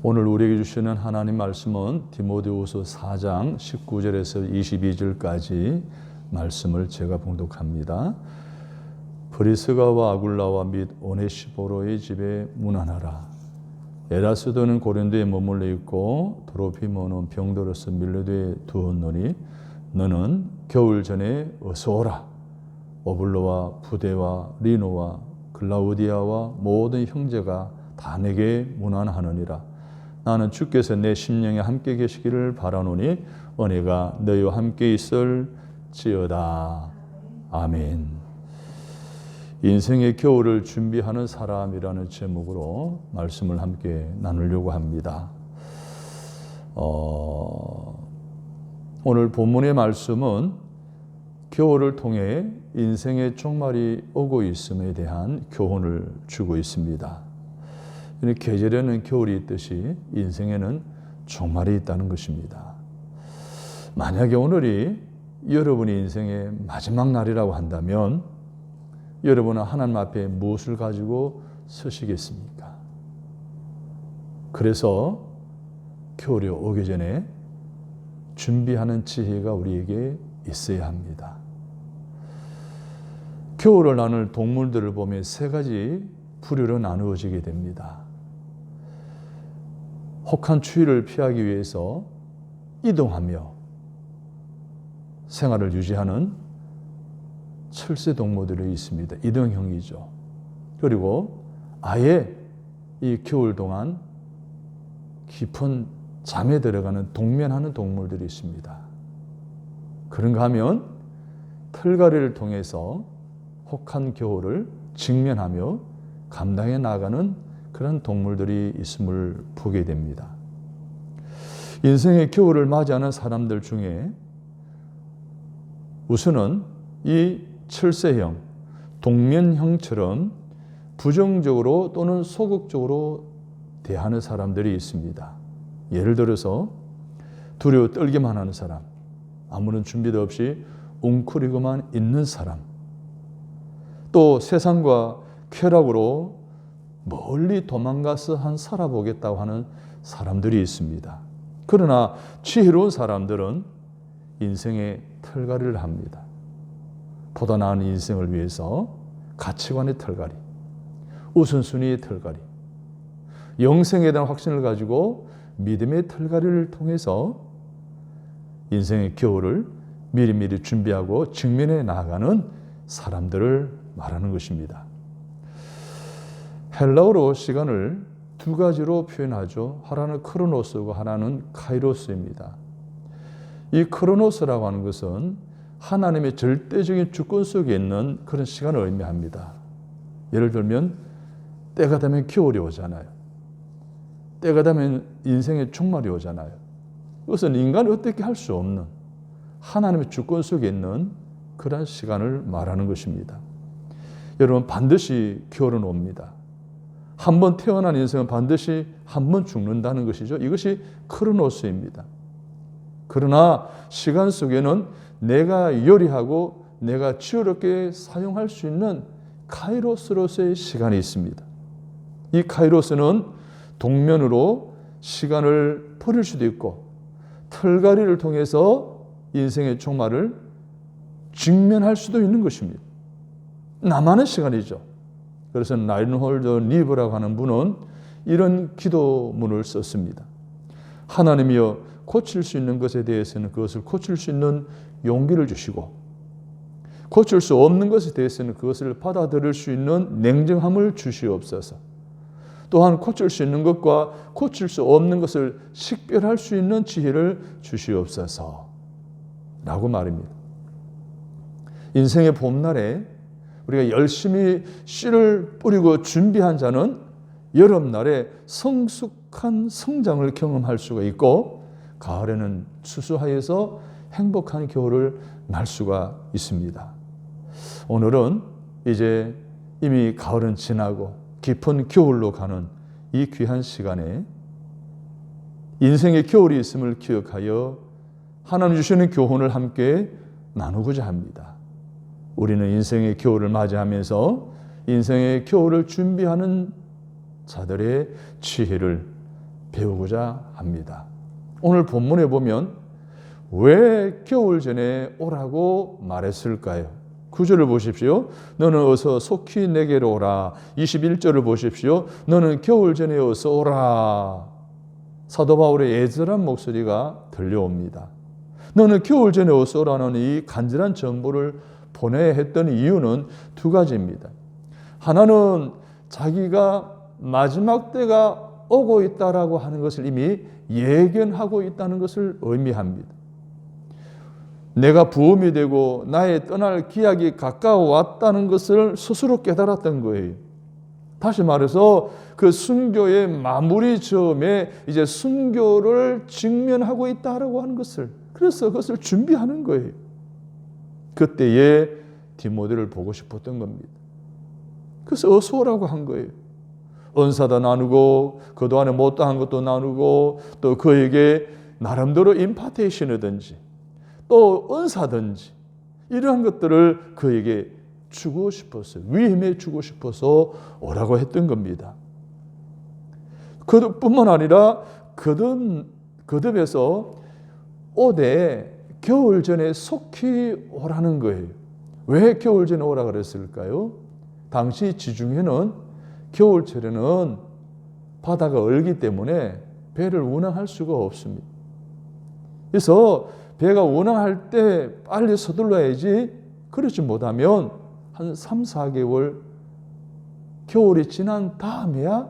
오늘 우리에게 주시는 하나님 말씀은 디모데후서 4장 19절에서 22절까지 말씀을 제가 봉독합니다. 브리스가와 아굴라와 및 오네시포로의 집에 문안하라. 에라스도는 고린도에 머물러 있고 도로피모는 병들어서 밀레도에 두었노니 너는 겨울 전에 어서 오라. 오블로와 부데와 리노와 글라우디아와 모든 형제가 다 내게 문안하느니라. 나는 주께서 내 심령에 함께 계시기를 바라노니 은혜가 너희와 함께 있을지어다. 아멘. 인생의 겨울을 준비하는 사람이라는 제목으로 말씀을 함께 나누려고 합니다. 오늘 본문의 말씀은 겨울을 통해 인생의 종말이 오고 있음에 대한 교훈을 주고 있습니다. 계절에는 겨울이 있듯이 인생에는 종말이 있다는 것입니다. 만약에 오늘이 여러분의 인생의 마지막 날이라고 한다면 여러분은 하나님 앞에 무엇을 가지고 서시겠습니까? 그래서 겨울이 오기 전에 준비하는 지혜가 우리에게 있어야 합니다. 겨울을 나눌 동물들을 보면 세 가지 부류로 나누어지게 됩니다. 혹한 추위를 피하기 위해서 이동하며 생활을 유지하는 철새 동물들이 있습니다. 이동형이죠. 그리고 아예 이 겨울 동안 깊은 잠에 들어가는 동면하는 동물들이 있습니다. 그런가 하면 털갈이를 통해서 혹한 겨울을 직면하며 감당해 나가는 그런 동물들이 있음을 보게 됩니다. 인생의 겨울을 맞이하는 사람들 중에 우선은 이 철새형, 동면형처럼 부정적으로 또는 소극적으로 대하는 사람들이 있습니다. 예를 들어서 두려워 떨기만 하는 사람, 아무런 준비도 없이 웅크리고만 있는 사람, 또 세상과 쾌락으로 멀리 도망가서 살아보겠다고 하는 사람들이 있습니다. 그러나 지혜로운 사람들은 인생의 털갈이를 합니다. 보다 나은 인생을 위해서 가치관의 털갈이, 우선순위의 털갈이, 영생에 대한 확신을 가지고 믿음의 털갈이를 통해서 인생의 겨울을 미리미리 준비하고 직면해 나아가는 사람들을 말하는 것입니다. 헬라어로 시간을 두 가지로 표현하죠. 하나는 크로노스고 하나는 카이로스입니다. 이 크로노스라고 하는 것은 하나님의 절대적인 주권 속에 있는 그런 시간을 의미합니다. 예를 들면 때가 되면 겨울이 오잖아요. 때가 되면 인생의 종말이 오잖아요. 그것은 인간이 어떻게 할 수 없는 하나님의 주권 속에 있는 그런 시간을 말하는 것입니다. 여러분, 반드시 겨울은 옵니다. 한 번 태어난 인생은 반드시 한 번 죽는다는 것이죠. 이것이 크로노스입니다. 그러나 시간 속에는 내가 요리하고 내가 지혜롭게 사용할 수 있는 카이로스로서의 시간이 있습니다. 이 카이로스는 동면으로 시간을 버릴 수도 있고 털갈이를 통해서 인생의 종말을 직면할 수도 있는 것입니다. 나만의 시간이죠. 그래서 라인홀드 니브라고 하는 분은 이런 기도문을 썼습니다. 하나님이여, 고칠 수 있는 것에 대해서는 그것을 고칠 수 있는 용기를 주시고 고칠 수 없는 것에 대해서는 그것을 받아들일 수 있는 냉정함을 주시옵소서. 또한 고칠 수 있는 것과 고칠 수 없는 것을 식별할 수 있는 지혜를 주시옵소서 라고 말입니다. 인생의 봄날에 우리가 열심히 씨를 뿌리고 준비한 자는 여름날에 성숙한 성장을 경험할 수가 있고 가을에는 추수하여서 행복한 겨울을 날 수가 있습니다. 오늘은 이제 이미 가을은 지나고 깊은 겨울로 가는 이 귀한 시간에 인생의 겨울이 있음을 기억하여 하나님 주시는 교훈을 함께 나누고자 합니다. 우리는 인생의 겨울을 맞이하면서 인생의 겨울을 준비하는 자들의 지혜를 배우고자 합니다. 오늘 본문에 보면 왜 겨울 전에 오라고 말했을까요? 9절을 보십시오. 너는 어서 속히 내게로 오라. 21절을 보십시오. 너는 겨울 전에 어서 오라. 사도 바울의 애절한 목소리가 들려옵니다. 너는 겨울 전에 어서 오라는 이 간절한 전보를 보내야 했던 이유는 두 가지입니다. 하나는 자기가 마지막 때가 오고 있다라고 하는 것을 이미 예견하고 있다는 것을 의미합니다. 내가 부험이 되고 나의 떠날 기약이 가까워 왔다는 것을 스스로 깨달았던 거예요. 다시 말해서 그 순교의 마무리 즈음에 이제 순교를 직면하고 있다라고 하는 것을, 그래서 그것을 준비하는 거예요. 그때에 디모데를 보고 싶었던 겁니다. 그래서 어서 오라고 한 거예요. 은사도 나누고 그동안에 못다한 것도 나누고 또 그에게 나름대로 임파테이션이든지 또 은사든지 이러한 것들을 그에게 주고 싶었어요. 위임해 주고 싶어서 오라고 했던 겁니다. 그뿐만 아니라 거듭해서 오되 겨울 전에 속히 오라는 거예요. 왜 겨울 전에 오라 그랬을까요? 당시 지중해는 겨울철에는 바다가 얼기 때문에 배를 운항할 수가 없습니다. 그래서 배가 운항할 때 빨리 서둘러야지, 그렇지 못하면 한 3, 4개월 겨울이 지난 다음에야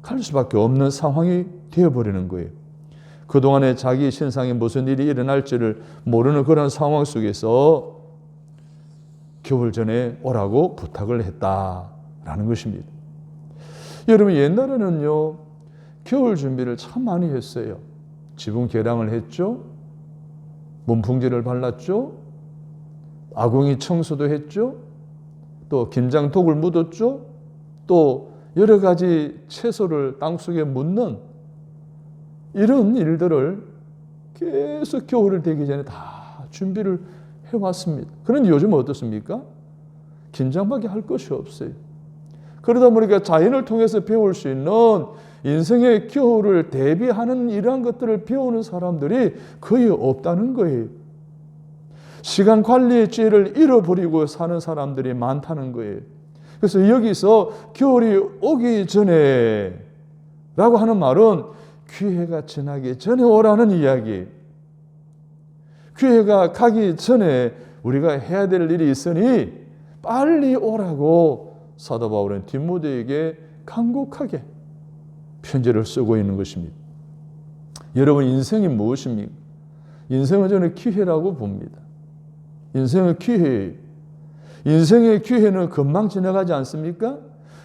갈 수밖에 없는 상황이 되어버리는 거예요. 그동안에 자기 신상에 무슨 일이 일어날지를 모르는 그런 상황 속에서 겨울 전에 오라고 부탁을 했다라는 것입니다. 여러분, 옛날에는요, 겨울 준비를 참 많이 했어요. 지붕 개량을 했죠. 문풍지를 발랐죠. 아궁이 청소도 했죠. 또 김장 독을 묻었죠. 또 여러 가지 채소를 땅속에 묻는 이런 일들을 계속 겨울을 되기 전에 다 준비를 해왔습니다. 그런데 요즘은 어떻습니까? 긴장밖에 할 것이 없어요. 그러다 보니까 자연을 통해서 배울 수 있는 인생의 겨울을 대비하는 이러한 것들을 배우는 사람들이 거의 없다는 거예요. 시간 관리의 지혜를 잃어버리고 사는 사람들이 많다는 거예요. 그래서 여기서 겨울이 오기 전에 라고 하는 말은 기회가 지나기 전에 오라는 이야기. 기회가 가기 전에 우리가 해야 될 일이 있으니 빨리 오라고 사도 바울은 디모데에게 간곡하게 편지를 쓰고 있는 것입니다. 여러분, 인생이 무엇입니까? 인생은 저는 기회라고 봅니다. 인생은 기회예요. 인생의 기회는 금방 지나가지 않습니까?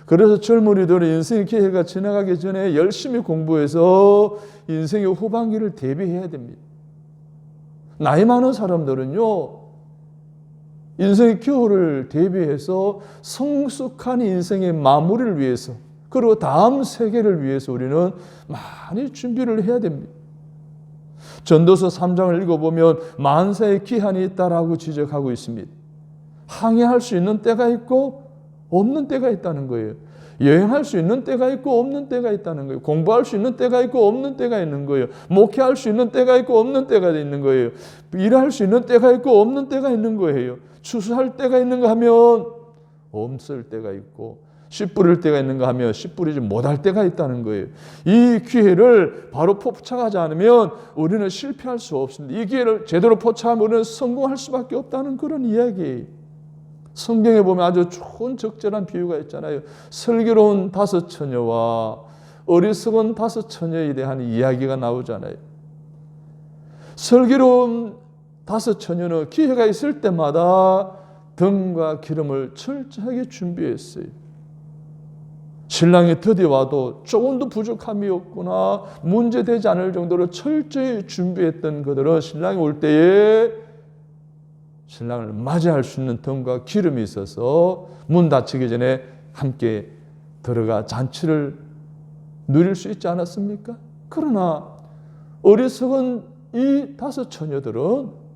그래서 젊은이들은 인생의 기회가 지나가기 전에 열심히 공부해서 인생의 후반기를 대비해야 됩니다. 나이 많은 사람들은요, 인생의 겨울을 대비해서 성숙한 인생의 마무리를 위해서, 그리고 다음 세계를 위해서 우리는 많이 준비를 해야 됩니다. 전도서 3장을 읽어보면 만사의 기한이 있다라고 지적하고 있습니다. 항해할 수 있는 때가 있고 없는 때가 있다는 거예요. 여행할 수 있는 때가 있고 없는 때가 있다는 거예요. 공부할 수 있는 때가 있고 없는 때가 있는 거예요. 목회할 수 있는 때가 있고 없는 때가 있는 거예요. 일할 수 있는 때가 있고 없는 때가 있는 거예요. 추수할 때가 있는가 하면 없을 때가 있고, 씨 뿌릴 때가 있는가 하면 씨 뿌리지 못할 때가 있다는 거예요. 이 기회를 바로 포착하지 않으면 우리는 실패할 수 없습니다. 이 기회를 제대로 포착하면 우리는 성공할 수밖에 없다는 그런 이야기예요. 성경에 보면 아주 좋은 적절한 비유가 있잖아요. 슬기로운 5 처녀와 어리석은 5 처녀에 대한 이야기가 나오잖아요. 슬기로운 5 처녀는 기회가 있을 때마다 등과 기름을 철저하게 준비했어요. 신랑이 드디어 와도 조금도 부족함이 없거나 문제되지 않을 정도로 철저히 준비했던 그들은 신랑이 올 때에 신랑을 맞이할 수 있는 등과 기름이 있어서 문 닫히기 전에 함께 들어가 잔치를 누릴 수 있지 않았습니까? 그러나 어리석은 이 5 처녀들은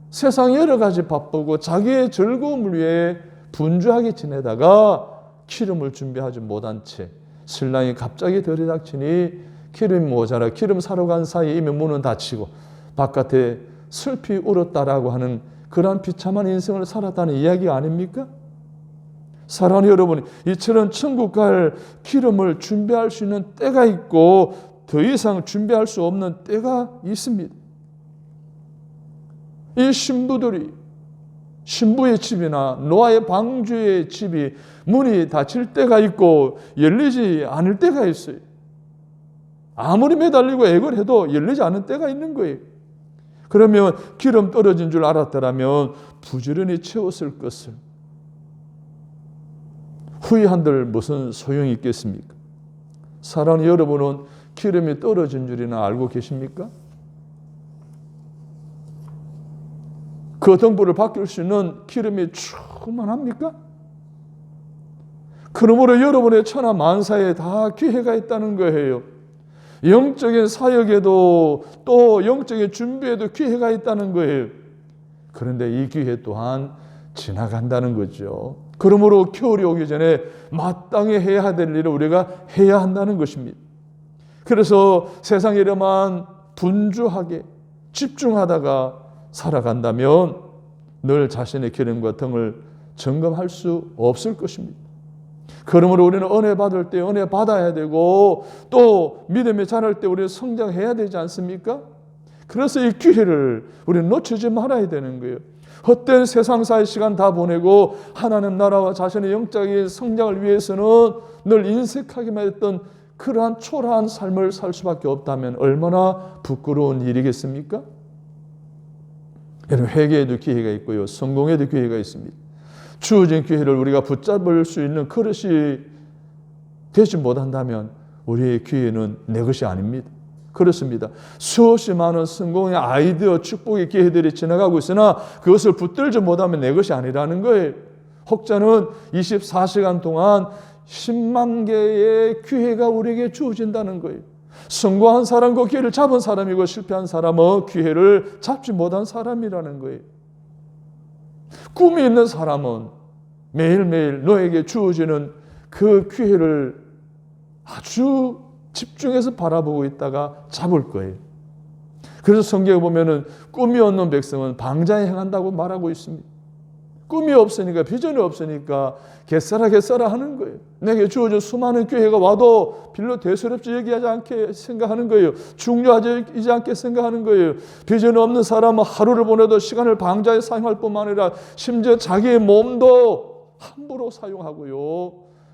세상 여러 가지 바쁘고 자기의 즐거움을 위해 분주하게 지내다가 기름을 준비하지 못한 채 신랑이 갑자기 들이닥치니 기름이 모자라 기름 사러 간 사이에 이미 문은 닫히고 바깥에 슬피 울었다라고 하는 그러한 비참한 인생을 살았다는 이야기 아닙니까? 사랑하는 여러분, 이처럼 천국 갈 기름을 준비할 수 있는 때가 있고 더 이상 준비할 수 없는 때가 있습니다. 이 신부의 집이나 노아의 방주의 집이 문이 닫힐 때가 있고 열리지 않을 때가 있어요. 아무리 매달리고 애걸 해도 열리지 않는 때가 있는 거예요. 그러면 기름 떨어진 줄 알았더라면 부지런히 채웠을 것을 후회한들 무슨 소용이 있겠습니까? 사랑하는 여러분은 기름이 떨어진 줄이나 알고 계십니까? 그 등불을 바뀔 수 있는 기름이 충만합니까? 그러므로 여러분의 천하 만사에 다 기회가 있다는 거예요. 영적인 사역에도 또 영적인 준비에도 기회가 있다는 거예요. 그런데 이 기회 또한 지나간다는 거죠. 그러므로 겨울이 오기 전에 마땅히 해야 될 일을 우리가 해야 한다는 것입니다. 그래서 세상 일에만 분주하게 집중하다가 살아간다면 늘 자신의 기름과 등을 점검할 수 없을 것입니다. 그러므로 우리는 은혜 받을 때 은혜 받아야 되고 또 믿음이 자랄 때 우리는 성장해야 되지 않습니까? 그래서 이 기회를 우리는 놓치지 말아야 되는 거예요. 헛된 세상사의 시간 다 보내고 하나님 나라와 자신의 영적인 성장을 위해서는 늘 인색하기만 했던 그러한 초라한 삶을 살 수밖에 없다면 얼마나 부끄러운 일이겠습니까? 여러분, 회개에도 기회가 있고요, 성공에도 기회가 있습니다. 주어진 기회를 우리가 붙잡을 수 있는 그릇이 되지 못한다면 우리의 기회는 내 것이 아닙니다. 그렇습니다. 수없이 많은 성공의 아이디어, 축복의 기회들이 지나가고 있으나 그것을 붙들지 못하면 내 것이 아니라는 거예요. 혹자는 24시간 동안 10만 개의 기회가 우리에게 주어진다는 거예요. 성공한 사람과 기회를 잡은 사람이고 실패한 사람은 기회를 잡지 못한 사람이라는 거예요. 꿈이 있는 사람은 매일매일 너에게 주어지는 그 기회를 아주 집중해서 바라보고 있다가 잡을 거예요. 그래서 성경에 보면은 꿈이 없는 백성은 방자에 행한다고 말하고 있습니다. 꿈이 없으니까, 비전이 없으니까 개싸라 하는 거예요. 내게 주어진 수많은 기회가 와도 별로 대수롭지 여기하지 않게 생각하는 거예요. 중요하지 않게 생각하는 거예요. 비전이 없는 사람은 하루를 보내도 시간을 방자에 사용할 뿐만 아니라 심지어 자기의 몸도 함부로 사용하고요.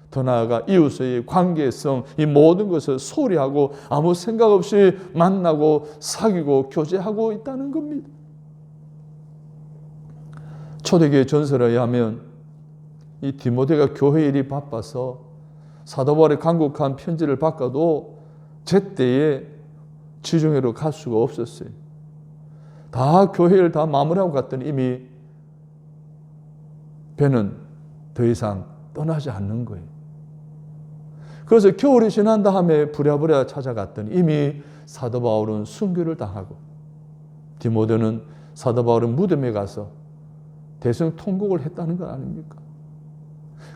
더 나아가 이웃의 관계성, 이 모든 것을 소홀히 하고 아무 생각 없이 만나고 사귀고 교제하고 있다는 겁니다. 초대교회 전설에 의하면 이 디모데가 교회 일이 바빠서 사도 바울의 간곡한 편지를 바꿔도 제때에 지중해로 갈 수가 없었어요. 다 교회 일 다 마무리하고 갔더니 이미 배는 더 이상 떠나지 않는 거예요. 그래서 겨울이 지난 다음에 부랴부랴 찾아갔더니 이미 사도 바울은 순교를 당하고 디모데는 사도 바울은 무덤에 가서 대성 통곡을 했다는 것 아닙니까?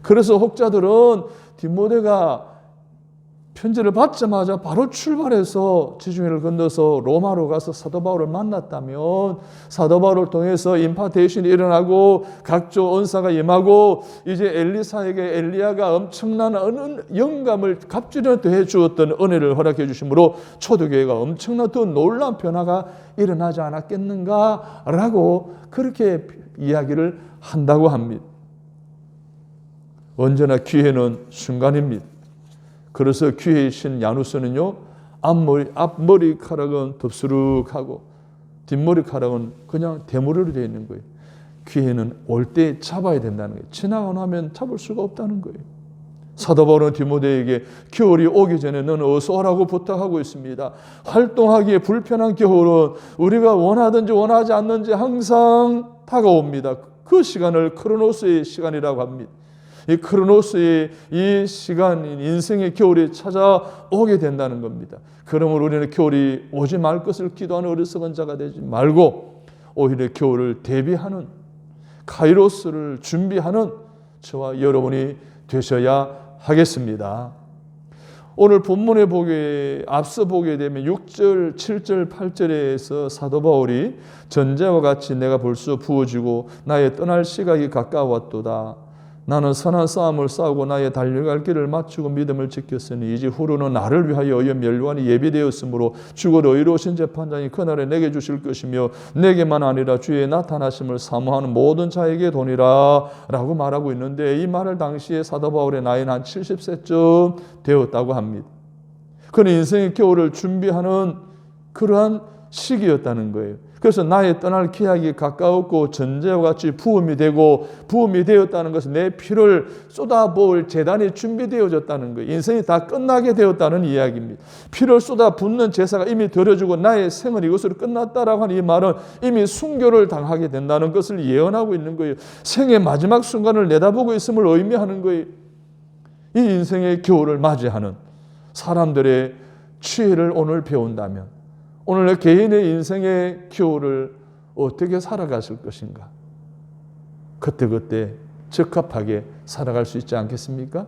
그래서 혹자들은 디모데가 편지를 받자마자 바로 출발해서 지중해를 건너서 로마로 가서 사도 바울을 만났다면 사도 바울을 통해서 임파테이션이 일어나고 각종 은사가 임하고 이제 엘리사에게 엘리야가 엄청난 영감을 갑주려 더해 주었던 은혜를 허락해 주심으로 초대교회가 엄청난 더 놀라운 변화가 일어나지 않았겠는가라고 그렇게 이야기를 한다고 합니다. 언제나 기회는 순간입니다. 그래서 기회의 신 야누스는요, 앞머리카락은 덥수룩하고 뒷머리카락은 그냥 대머리로 되어 있는 거예요. 기회는 올 때 잡아야 된다는 거예요. 지나고 나면 잡을 수가 없다는 거예요. 사도 바울은 디모데에게 겨울이 오기 전에 너는 어서 오라고 부탁하고 있습니다. 활동하기에 불편한 겨울은 우리가 원하든지 원하지 않는지 항상 다가옵니다. 그 시간을 크로노스의 시간이라고 합니다. 이 크로노스의 이 시간, 인생의 겨울이 찾아오게 된다는 겁니다. 그러므로 우리는 겨울이 오지 말 것을 기도하는 어리석은 자가 되지 말고 오히려 겨울을 대비하는 카이로스를 준비하는 저와 여러분이 되셔야 하겠습니다. 오늘 본문에 앞서 보게 되면 6절, 7절, 8절에서 사도 바울이 전제와 같이 내가 벌써 부어지고 나의 떠날 시각이 가까웠도다. 나는 선한 싸움을 싸우고 나의 달려갈 길을 마치고 믿음을 지켰으니 이제 후로는 나를 위하여 멸관이 예비되었으므로 죽을 의로우신 재판장이 그날에 내게 주실 것이며 내게만 아니라 주의 나타나심을 사모하는 모든 자에게 도니라 라고 말하고 있는데, 이 말을 당시에 사도 바울의 나이는 한 70세쯤 되었다고 합니다. 그는 인생의 겨울을 준비하는 그러한 시기였다는 거예요. 그래서 나의 떠날 기약이 가까웠고 전제와 같이 부음이 되었다는 것은 내 피를 쏟아부을 제단이 준비되어졌다는 거예요. 인생이 다 끝나게 되었다는 이야기입니다. 피를 쏟아붓는 제사가 이미 드려지고 나의 생은 이것으로 끝났다라고 하는 이 말은 이미 순교를 당하게 된다는 것을 예언하고 있는 거예요. 생의 마지막 순간을 내다보고 있음을 의미하는 거예요. 이 인생의 겨울을 맞이하는 사람들의 지혜를 오늘 배운다면 오늘 개인의 인생의 겨울을 어떻게 살아가실 것인가? 그때그때 적합하게 살아갈 수 있지 않겠습니까?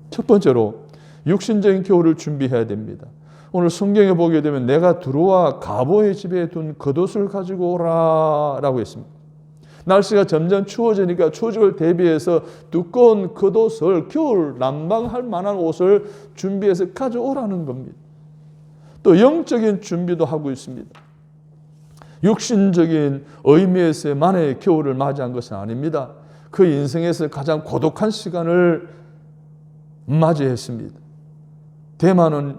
첫 번째로 육신적인 겨울을 준비해야 됩니다. 오늘 성경에 보게 되면 내가 두루와 가보의 집에 둔 겉옷을 가지고 오라 라고 했습니다. 날씨가 점점 추워지니까 추워짐을 대비해서 두꺼운 겉옷을, 겨울 난방할 만한 옷을 준비해서 가져오라는 겁니다. 또 영적인 준비도 하고 있습니다. 육신적인 의미에서만의 겨울을 맞이한 것은 아닙니다. 그 인생에서 가장 고독한 시간을 맞이했습니다. 데마는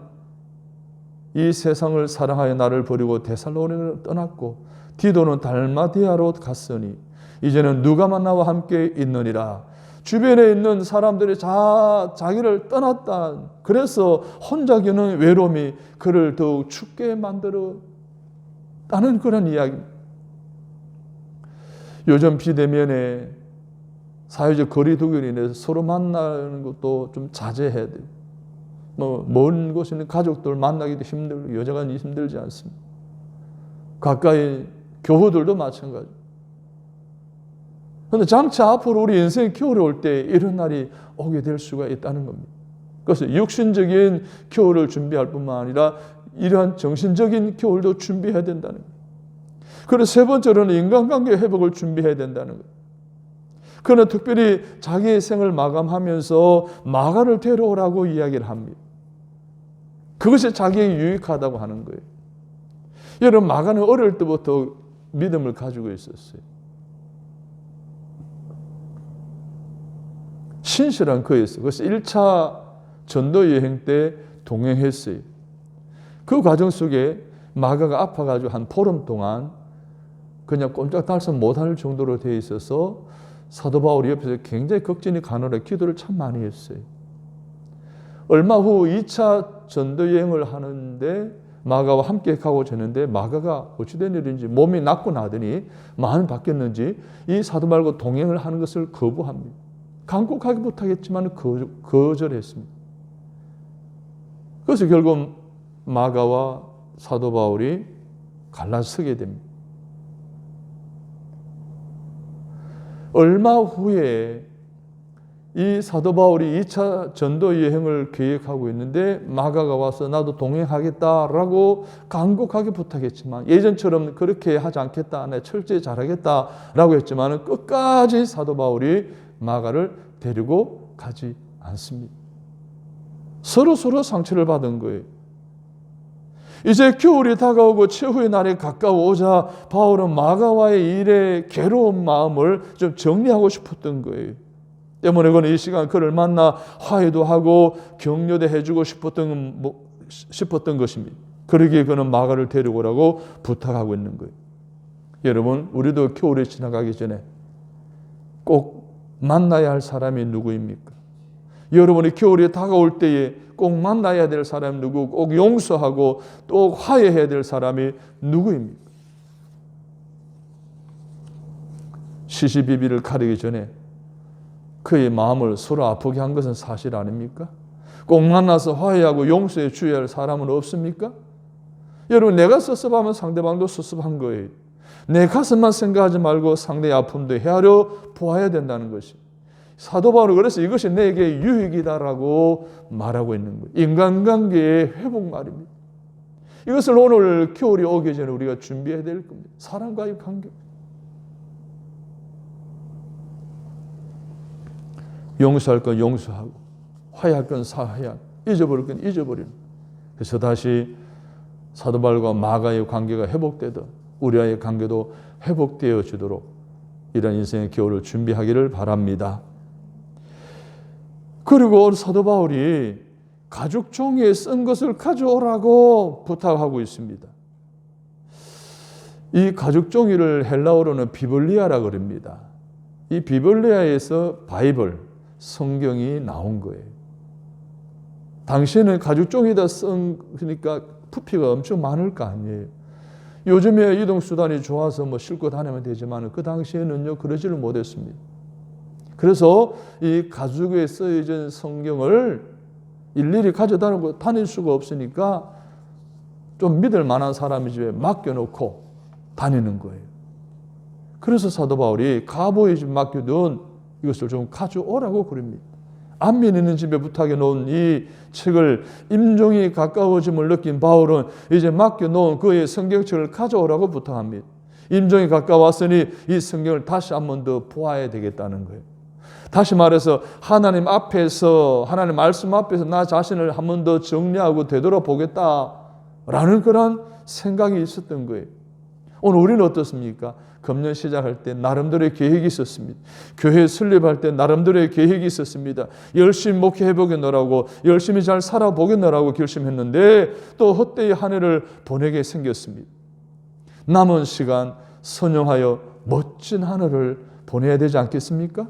이 세상을 사랑하여 나를 버리고 데살로니가를 떠났고 디도는 달마디아로 갔으니 이제는 누가만 나와 함께 있느니라. 주변에 있는 사람들이 자기를 떠났다. 그래서 혼자 겪는 외로움이 그를 더욱 춥게 만들었다는 그런 이야기입니다. 요즘 비대면에 사회적 거리두기로 인해서 서로 만나는 것도 좀 자제해야 돼요. 먼 곳에 있는 가족들 만나기도 힘들고 여자가 힘들지 않습니다. 가까이 교우들도 마찬가지입니다. 그런데 장차 앞으로 우리 인생의 겨울이 올 때 이런 날이 오게 될 수가 있다는 겁니다. 그래서 육신적인 겨울을 준비할 뿐만 아니라 이러한 정신적인 겨울도 준비해야 된다는 거예요. 그리고 세 번째로는 인간관계 회복을 준비해야 된다는 거예요. 그는 특별히 자기의 생을 마감하면서 마가를 데려오라고 이야기를 합니다. 그것이 자기에게 유익하다고 하는 거예요. 여러분, 마가는 어릴 때부터 믿음을 가지고 있었어요. 신실한 그였어요. 그래서 1차 전도 여행 때 동행했어요. 그 과정 속에 마가가 아파가지고 한 보름 동안 그냥 꼼짝달싹 못할 정도로 되어 있어서 사도 바울이 옆에서 굉장히 걱정이 가느라 기도를 참 많이 했어요. 얼마 후 2차 전도 여행을 하는데 마가와 함께 가고 졌는데 마가가 어찌된 일인지 몸이 낫고 나더니 마음이 바뀌었는지 이 사도 말고 동행을 하는 것을 거부합니다. 간곡하게 부탁했지만 거절했습니다. 그래서 결국 마가와 사도 바울이 갈라서게 됩니다. 얼마 후에 이 사도 바울이 2차 전도 여행을 계획하고 있는데 마가가 와서 나도 동행하겠다라고 간곡하게 부탁했지만 예전처럼 그렇게 하지 않겠다, 내 철저히 잘하겠다라고 했지만 끝까지 사도 바울이 마가를 데리고 가지 않습니다. 서로 상처를 받은 거예요. 이제 겨울이 다가오고 최후의 날이 가까워오자 바울은 마가와의 일에 괴로운 마음을 좀 정리하고 싶었던 거예요. 때문에 그는 이 시간 그를 만나 화해도 하고 격려도 해주고 싶었던 것입니다. 그러기에 그는 마가를 데리고 오라고 부탁하고 있는 거예요. 여러분, 우리도 겨울이 지나가기 전에 꼭 만나야 할 사람이 누구입니까? 여러분이 겨울이 다가올 때에 꼭 만나야 될 사람이 누구고 꼭 용서하고 또 화해해야 될 사람이 누구입니까? 시시비비를 가리기 전에 그의 마음을 서로 아프게 한 것은 사실 아닙니까? 꼭 만나서 화해하고 용서해 줘야 할 사람은 없습니까? 여러분, 내가 섭섭하면 상대방도 섭섭한 거예요. 내 가슴만 생각하지 말고 상대의 아픔도 헤아려 보아야 된다는 것이. 사도 바울은 그래서 이것이 내게 유익이다라고 말하고 있는 거예요. 인간관계의 회복 말입니다. 이것을 오늘 겨울이 오기 전에 우리가 준비해야 될 겁니다. 사람과의 관계. 용서할 건 용서하고 화해할 건 사해하고 잊어버릴 건 잊어버리는. 그래서 다시 사도 바울과 마가의 관계가 회복되듯 우리와의 관계도 회복되어지도록 이런 인생의 겨울을 준비하기를 바랍니다. 그리고 사도 바울이 가죽 종이에 쓴 것을 가져오라고 부탁하고 있습니다. 이 가죽 종이를 헬라어로는 비블리아라 그럽니다. 이 비블리아에서 바이블, 성경이 나온 거예요. 당시에는 가죽 종이다 그러니까 부피가 엄청 많을 거 아니에요. 요즘에 이동수단이 좋아서 싣고 다니면 되지만 그 당시에는요, 그러지를 못했습니다. 그래서 이 가죽에 쓰여진 성경을 일일이 가져다니고 다닐 수가 없으니까 좀 믿을 만한 사람이 집에 맡겨놓고 다니는 거예요. 그래서 사도 바울이 가보의 집 맡겨둔 이것을 좀 가져오라고 그럽니다. 안 믿는 집에 부탁해 놓은 이 책을 임종이 가까워짐을 느낀 바울은 이제 맡겨놓은 그의 성경책을 가져오라고 부탁합니다. 임종이 가까웠으니 이 성경을 다시 한 번 더 보아야 되겠다는 거예요. 다시 말해서 하나님 앞에서, 하나님 말씀 앞에서 나 자신을 한 번 더 정리하고 되돌아보겠다라는 그런 생각이 있었던 거예요. 오늘 우리는 어떻습니까? 금년 시작할 때 나름대로의 계획이 있었습니다. 교회 설립할 때 나름대로의 계획이 있었습니다. 열심히 목회해보겠노라고, 열심히 잘 살아보겠노라고 결심했는데 또 헛되이 한 해를 보내게 생겼습니다. 남은 시간 선용하여 멋진 한 해를 보내야 되지 않겠습니까?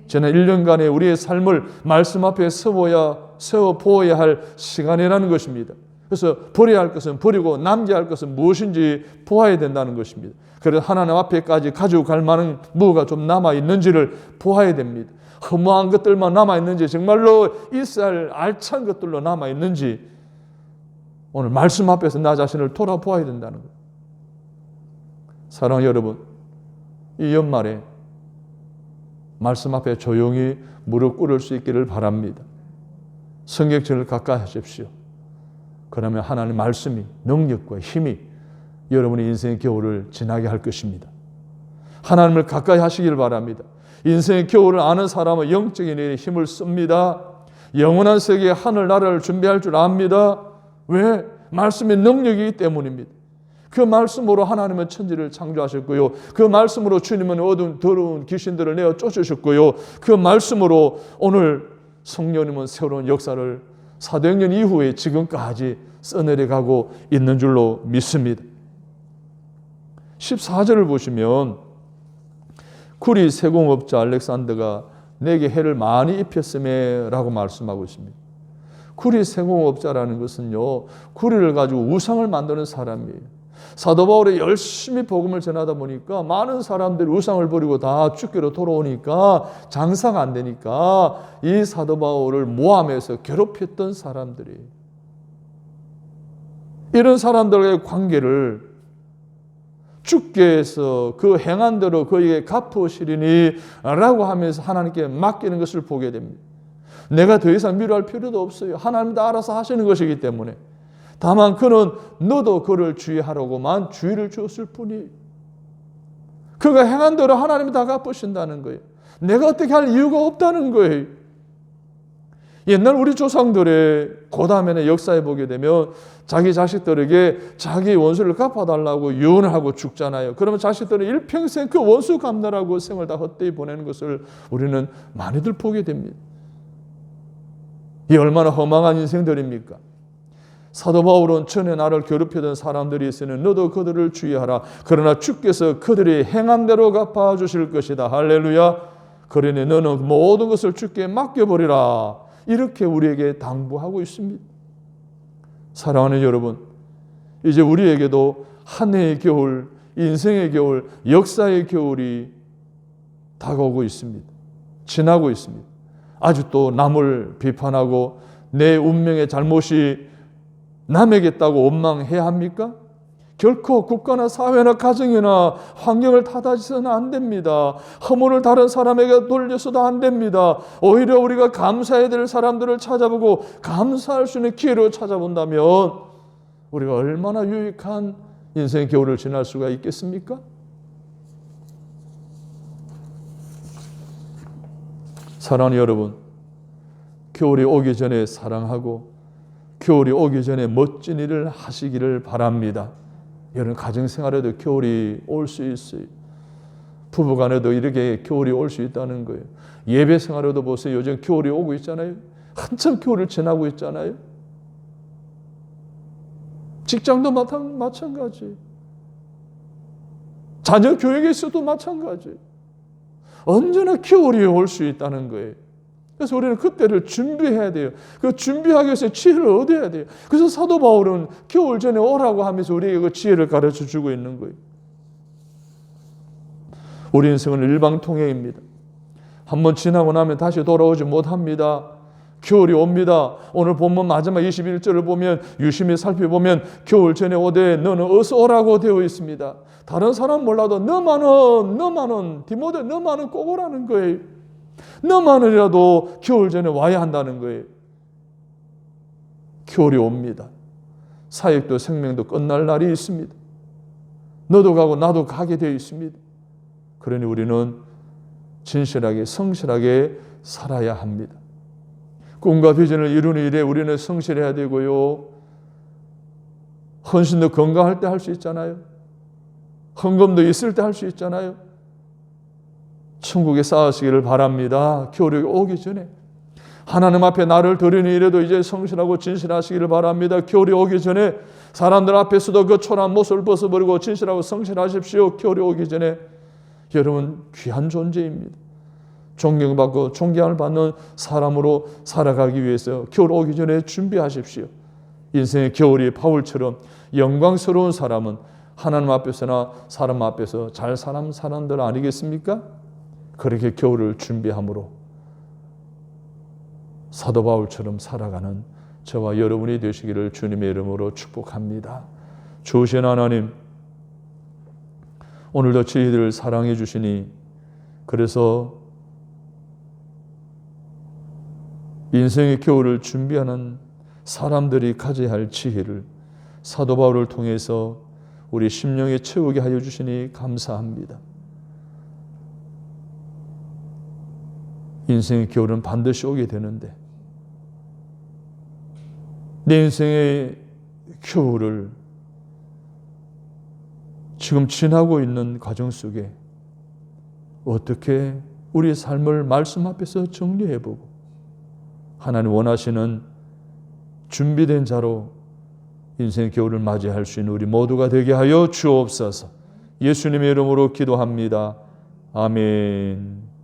지난 1년간의 우리의 삶을 말씀 앞에 세워 보아야 할 시간이라는 것입니다. 그래서 버려야 할 것은 버리고 남겨야 할 것은 무엇인지 보아야 된다는 것입니다. 그래서 하나님 앞에까지 가지고 갈 만한 뭐가 좀 남아있는지를 보아야 됩니다. 허무한 것들만 남아있는지, 정말로 있어야 할 알찬 것들로 남아있는지 오늘 말씀 앞에서 나 자신을 돌아보아야 된다는 거예요. 사랑하는 여러분, 이 연말에 말씀 앞에 조용히 무릎 꿇을 수 있기를 바랍니다. 성경책을 가까이 하십시오. 그러면 하나님의 말씀이, 능력과 힘이 여러분의 인생의 겨울을 지나게 할 것입니다. 하나님을 가까이 하시길 바랍니다. 인생의 겨울을 아는 사람은 영적인 일에 힘을 씁니다. 영원한 세계의 하늘 나라를 준비할 줄 압니다. 왜? 말씀의 능력이기 때문입니다. 그 말씀으로 하나님은 천지를 창조하셨고요. 그 말씀으로 주님은 어두운 더러운 귀신들을 내어 쫓으셨고요. 그 말씀으로 오늘 성령님은 새로운 역사를 사도행전 이후에 지금까지 써내려가고 있는 줄로 믿습니다. 14절을 보시면 구리 세공업자 알렉산더가 내게 해를 많이 입혔음에 라고 말씀하고 있습니다. 구리 세공업자라는 것은요, 구리를 가지고 우상을 만드는 사람이에요. 사도 바울이 열심히 복음을 전하다 보니까 많은 사람들이 우상을 버리고 다 주께로 돌아오니까 장사가 안 되니까 이 사도 바울을 모함해서 괴롭혔던 사람들이, 이런 사람들과의 관계를 주께서 그 행한 대로 그에게 갚으시리니 라고 하면서 하나님께 맡기는 것을 보게 됩니다. 내가 더 이상 미루할 필요도 없어요. 하나님도 알아서 하시는 것이기 때문에. 다만 그는 너도 그를 주의하라고만 주의를 주었을 뿐이에요. 그가 행한 대로 하나님이 다 갚으신다는 거예요. 내가 어떻게 할 이유가 없다는 거예요. 옛날 우리 조상들의 고다면의 역사에 보게 되면 자기 자식들에게 자기 원수를 갚아달라고 유언을 하고 죽잖아요. 그러면 자식들은 일평생 그 원수 갚느라고 생을 다 헛되이 보내는 것을 우리는 많이들 보게 됩니다. 이 얼마나 허망한 인생들입니까? 사도 바울은 전에 나를 괴롭히던 사람들이 있으니 너도 그들을 주의하라. 그러나 주께서 그들이 행한 대로 갚아주실 것이다. 할렐루야. 그러니 너는 모든 것을 주께 맡겨버리라. 이렇게 우리에게 당부하고 있습니다. 사랑하는 여러분, 이제 우리에게도 한 해의 겨울, 인생의 겨울, 역사의 겨울이 다가오고 있습니다. 지나고 있습니다. 아직도 남을 비판하고 내 운명의 잘못이 남에게 있다고 원망해야 합니까? 결코 국가나 사회나 가정이나 환경을 탓하셔서는 안 됩니다. 허물을 다른 사람에게 돌려서도 안 됩니다. 오히려 우리가 감사해야 될 사람들을 찾아보고 감사할 수 있는 기회로 찾아본다면 우리가 얼마나 유익한 인생의 겨울을 지날 수가 있겠습니까? 사랑하는 여러분, 겨울이 오기 전에 사랑하고 겨울이 오기 전에 멋진 일을 하시기를 바랍니다. 여러분, 가정생활에도 겨울이 올 수 있어요. 부부간에도 이렇게 겨울이 올 수 있다는 거예요. 예배생활에도 보세요. 요즘 겨울이 오고 있잖아요. 한참 겨울을 지나고 있잖아요. 직장도 마찬가지. 자녀 교육에 있어도 마찬가지. 언제나 겨울이 올 수 있다는 거예요. 그래서 우리는 그때를 준비해야 돼요. 그 준비하기 위해서 지혜를 얻어야 돼요. 그래서 사도 바울은 겨울 전에 오라고 하면서 우리에게 그 지혜를 가르쳐 주고 있는 거예요. 우리 인생은 일방통행입니다. 한번 지나고 나면 다시 돌아오지 못합니다. 겨울이 옵니다. 오늘 본문 마지막 21절을 보면 유심히 살펴보면 겨울 전에 오되 너는 어서 오라고 되어 있습니다. 다른 사람 몰라도 너만은 디모데 너만은 꼭 오라는 거예요. 너만이라도 겨울 전에 와야 한다는 거예요. 겨울이 옵니다. 사역도 생명도 끝날 날이 있습니다. 너도 가고 나도 가게 되어 있습니다. 그러니 우리는 진실하게 성실하게 살아야 합니다. 꿈과 비전을 이루는 일에 우리는 성실해야 되고요. 헌신도 건강할 때 할 수 있잖아요. 헌금도 있을 때 할 수 있잖아요. 천국에 쌓으시기를 바랍니다. 겨울이 오기 전에 하나님 앞에 나를 드리는 일에도 이제 성실하고 진실하시기를 바랍니다. 겨울이 오기 전에 사람들 앞에서도 그 초라한 모습을 벗어버리고 진실하고 성실하십시오. 겨울이 오기 전에 여러분 귀한 존재입니다. 존경받고 존경을 받는 사람으로 살아가기 위해서 겨울 오기 전에 준비하십시오. 인생의 겨울이 바울처럼 영광스러운 사람은 하나님 앞에서나 사람 앞에서 잘 사는 사람들 아니겠습니까? 그렇게 겨울을 준비함으로 사도 바울처럼 살아가는 저와 여러분이 되시기를 주님의 이름으로 축복합니다. 좋으신 하나님, 오늘도 저희들을 사랑해 주시니 그래서 인생의 겨울을 준비하는 사람들이 가져야 할 지혜를 사도 바울을 통해서 우리 심령에 채우게 하여 주시니 감사합니다. 인생의 겨울은 반드시 오게 되는데 내 인생의 겨울을 지금 지나고 있는 과정 속에 어떻게 우리의 삶을 말씀 앞에서 정리해보고 하나님 원하시는 준비된 자로 인생의 겨울을 맞이할 수 있는 우리 모두가 되게 하여 주옵소서. 예수님의 이름으로 기도합니다. 아멘.